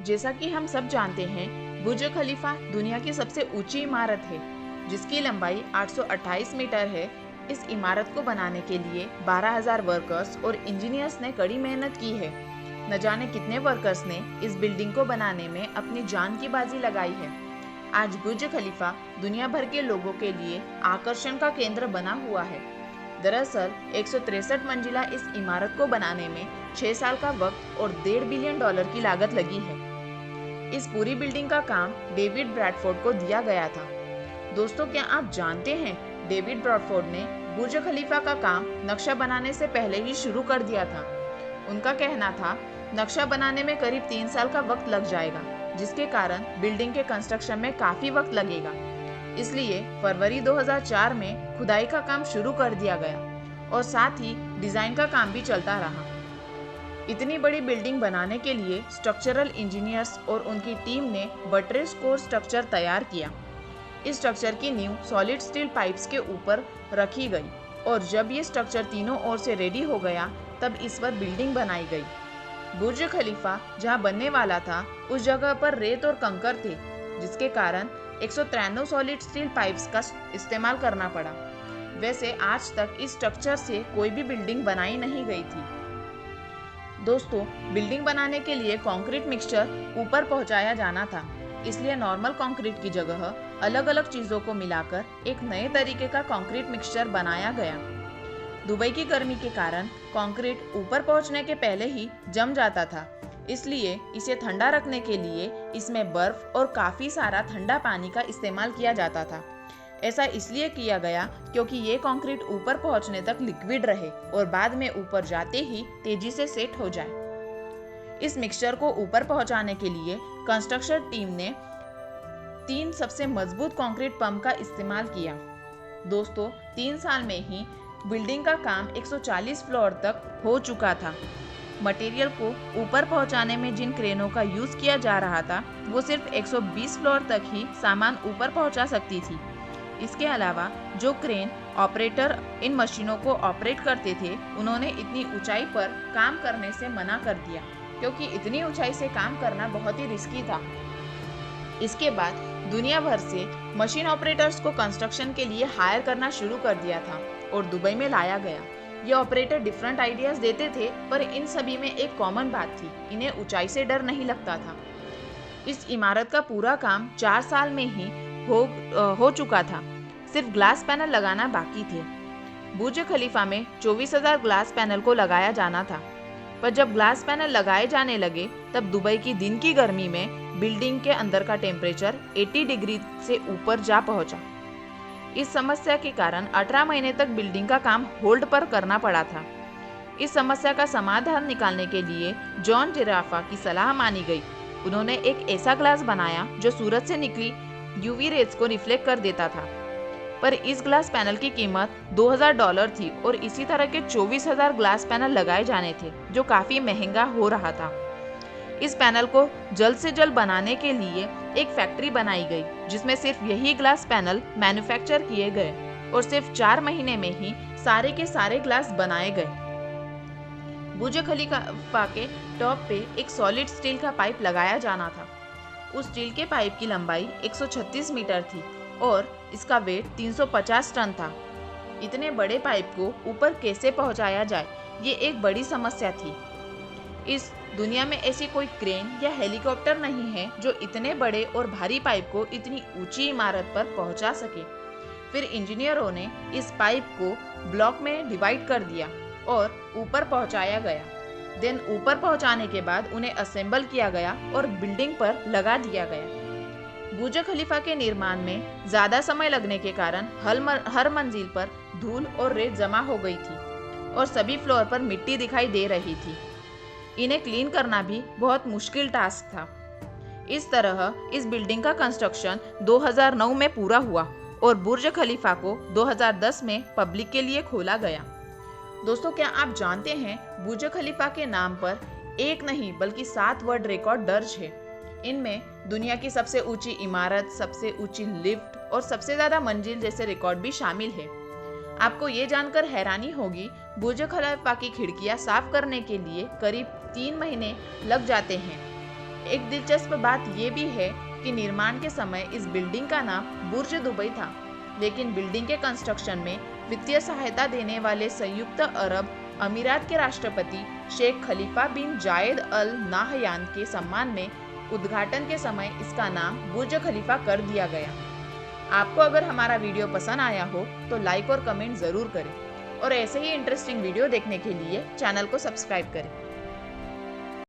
जैसा कि हम सब जानते हैं, बुर्ज खलीफा दुनिया की सबसे ऊंची इमारत है, जिसकी लंबाई 828 मीटर है। इस इमारत को बनाने के लिए 12,000 वर्कर्स और इंजीनियर्स ने कड़ी मेहनत की है। न जाने कितने वर्कर्स ने इस बिल्डिंग को बनाने में अपनी जान की बाजी लगाई है। आज बुर्ज खलीफा दुनिया भर के लोगों के लिए आकर्षण का केंद्र बना हुआ है। दरअसल 163 मंजिला इस इमारत को बनाने में 6 साल का वक्त और $1.5 बिलियन की लागत लगी है। इस पूरी बिल्डिंग का काम डेविड ब्रैडफोर्ड को दिया गया था। दोस्तों, क्या आप जानते हैं डेविड ब्रैडफोर्ड ने बुर्ज खलीफा का काम नक्शा बनाने से पहले ही शुरू कर दिया था। उनका कहना था, नक्शा बनाने में करीब 3 साल का वक्त लग जाएगा, जिसके कारण बिल्डिंग के कंस्ट्रक्शन में काफी वक्त लगेगा। इसलिए फरवरी 2004 में खुदाई का काम शुरू कर दिया गया और साथ ही डिजाइन का काम भी चलता रहा। इतनी बड़ी बिल्डिंग बनाने के लिए स्ट्रक्चरल इंजीनियर्स और उनकी टीम ने बट्रेस कोर स्ट्रक्चर तैयार किया। इस स्ट्रक्चर की नींव सॉलिड स्टील पाइप्स के ऊपर रखी गई और जब ये स्ट्रक्चर तीनों ओर से रेडी हो गया, तब इस पर बिल्डिंग बनाई गई। बुर्ज खलीफा जहां बनने वाला था, उस जगह पर रेत और कंकर थे, जिसके कारण 193 सॉलिड स्टील पाइप्स का इस्तेमाल करना पड़ा। वैसे आज तक इस स्ट्रक्चर से कोई भी बिल्डिंग बनाई नहीं गई थी। दोस्तों, बिल्डिंग बनाने के लिए कंक्रीट मिक्सचर ऊपर पहुंचाया जाना था, इसलिए नॉर्मल कंक्रीट की जगह अलग अलग चीजों को मिलाकर एक नए तरीके का कंक्रीट मिक्सचर बनाया गया। दुबई की गर्मी के कारण कंक्रीट ऊपर पहुंचने के पहले ही जम जाता था, इसलिए इसे ठंडा रखने के लिए इसमें बर्फ और काफी सारा ठंडा पानी का इस्तेमाल किया जाता था। ऐसा इसलिए किया गया क्योंकि ये कंक्रीट ऊपर पहुंचने तक लिक्विड रहे और बाद में ऊपर जाते ही तेजी से सेट हो जाए। इस मिक्सचर को ऊपर पहुंचाने के लिए कंस्ट्रक्शन टीम ने 3 सबसे मजबूत कंक्रीट पंप का इस्तेमाल किया। दोस्तों, 3 साल में ही बिल्डिंग का काम 140 फ्लोर तक हो चुका था। मटेरियल को ऊपर पहुंचाने में जिन क्रेनों का यूज किया जा रहा था, वो सिर्फ 120 फ्लोर तक ही सामान ऊपर पहुंचा सकती थी। इसके अलावा जो क्रेन ऑपरेटर इन मशीनों को ऑपरेट करते थे, उन्होंने इतनी ऊंचाई पर काम करने से मना कर दिया, क्योंकि इतनी ऊंचाई से काम करना बहुत ही रिस्की था। इसके बाद दुनिया भर से मशीन ऑपरेटर्स को कंस्ट्रक्शन के लिए हायर करना शुरू कर दिया था और दुबई में लाया गया। ये ऑपरेटर डिफरेंट आइडियाज देते थे, पर इन सभी में एक कॉमन बात थी, इन्हें ऊंचाई से डर नहीं लगता था। इस इमारत का पूरा काम 4 साल में ही हो चुका था। सिर्फ ग्लास पैनल लगाना बाकी थे। बुर्ज खलीफा में 24,000 ग्लास पैनल को लगाया जाना था, पर जब ग्लास पैनल लगाए जाने लगे, तब दुबई की दिन की गर्मी में बिल्डिंग के अंदर का टेम्परेचर 80 डिग्री से ऊपर जा पहुंचा। इस समस्या के कारण 18 महीने तक बिल्डिंग का काम होल्ड पर करना पड़ा था। इस समस्या का समाधान निकालने के लिए जॉन जिराफा की सलाह मानी गई। उन्होंने एक ऐसा ग्लास बनाया जो सूरज से निकली यूवी रेज को रिफ्लेक्ट कर देता था, पर इस ग्लास पैनल की कीमत $2,000 थी और इसी तरह के 24,000 ग्लास पैनल लगाए जाने थे, जो काफी महंगा हो रहा था। इस पैनल को जल्द से जल्द बनाने के लिए एक फैक्ट्री बनाई गई, जिसमें सिर्फ यही ग्लास पैनल मैन्युफैक्चर किए गए और सिर्फ 4 महीने में ही सारे के सारे ग्लास बनाए गए। बुर्ज खलीफा के टॉप पे एक सॉलिड स्टील का पाइप लगाया जाना था। उस स्टील के पाइप की लंबाई 136 मीटर थी और इसका वेट 350 टन था। इतने बड़े पाइप को ऊपर कैसे पहुंचाया जाए, ये एक बड़ी समस्या थी। इस दुनिया में ऐसी कोई क्रेन या हेलीकॉप्टर नहीं है जो इतने बड़े और भारी पाइप को इतनी ऊंची इमारत पर पहुंचा सके। फिर इंजीनियरों ने इस पाइप को ब्लॉक में डिवाइड कर दिया और ऊपर पहुंचाया गया। देन ऊपर पहुंचाने के बाद उन्हें असेंबल किया गया और बिल्डिंग पर लगा दिया गया। बुर्ज खलीफा के निर्माण में ज्यादा समय लगने के कारण हर मंजिल पर धूल और रेत जमा हो गई थी और सभी फ्लोर पर मिट्टी दिखाई दे रही थी। इन्हें क्लीन करना भी बहुत मुश्किल टास्क था। इस तरह इस बिल्डिंग का कंस्ट्रक्शन 2009 में पूरा हुआ और बुर्ज खलीफा को 2010 में पब्लिक के लिए खोला गया। दोस्तों, क्या आप जानते हैं बुर्ज खलीफा के नाम पर एक नहीं बल्कि 7 वर्ल्ड रिकॉर्ड दर्ज है। इनमें दुनिया की सबसे ऊंची इमारत, सबसे ऊंची लिफ्ट और सबसे ज्यादा मंजिल जैसे रिकॉर्ड भी शामिल है। आपको ये जानकर हैरानी होगी, बुर्ज खलीफा की खिड़कियां साफ करने के लिए करीब 3 महीने लग जाते हैं। एक दिलचस्प बात ये भी है कि निर्माण के समय इस बिल्डिंग का नाम बुर्ज दुबई था, लेकिन बिल्डिंग के कंस्ट्रक्शन में वित्तीय सहायता देने वाले संयुक्त अरब अमीरात के राष्ट्रपति शेख खलीफा बिन जायद अल नाहयान के सम्मान में उद्घाटन के समय इसका नाम बुर्ज खलीफा कर दिया गया। आपको अगर हमारा वीडियो पसंद आया हो तो लाइक और कमेंट ज़रूर करें और ऐसे ही इंटरेस्टिंग वीडियो देखने के लिए चैनल को सब्सक्राइब करें।